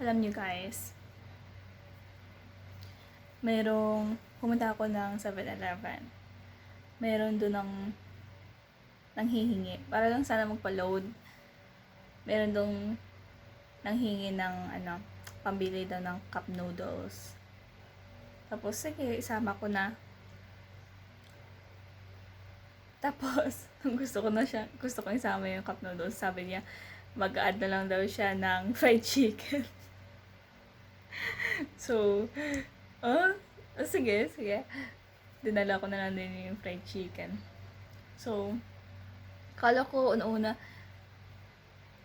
Alam nyo guys, pumunta ako ng 7-Eleven. Meron doon ng nanghihingi. Para lang sana magpa-load. Meron doon nanghingi ng pambili daw ng cup noodles. Tapos, sige, isama ko na. Tapos, gusto ko isama yung cup noodles. Sabi niya, mag-add na lang daw siya ng fried chicken. So, sige. Dinala ko na lang din yung fried chicken. So, kala ko una-una,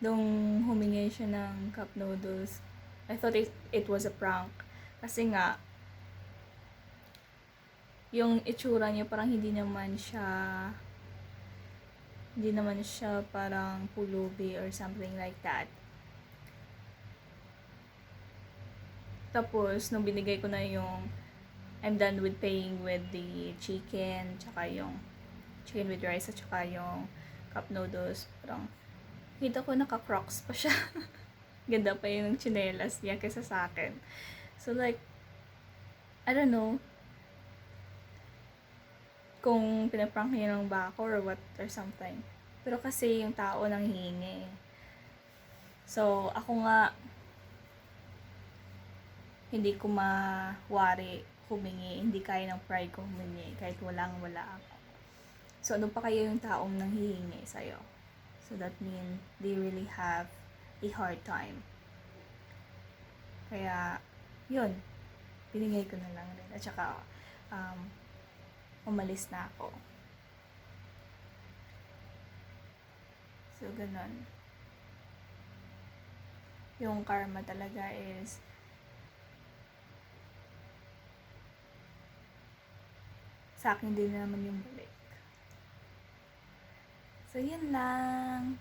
nung humingi siya ng cup noodles, I thought it was a prank. Kasi nga, yung itsura niya parang hindi naman siya parang pulubi or something like that. Tapos, nung binigay ko na yung I'm done with paying with the chicken, tsaka yung chicken with rice, at tsaka yung cup noodles, parang kita ko naka-crocs pa siya. Ganda pa yung chinelas niya kaysa sa akin. So like, I don't know kung pinaprank niya lang ba ako or what or something. Pero kasi yung tao nang hihingi. So, ako nga, hindi ko mawari humingi. Hindi kaya ng pride ko humingi kahit wala ako. So, ano pa kaya yung taong nanghihingi sa'yo? So, that means they really have a hard time. Kaya, yun. Binigay ko na lang rin. At saka, umalis na ako. So, ganun. Yung karma talaga is sa akin din naman yung balik. So, yun lang.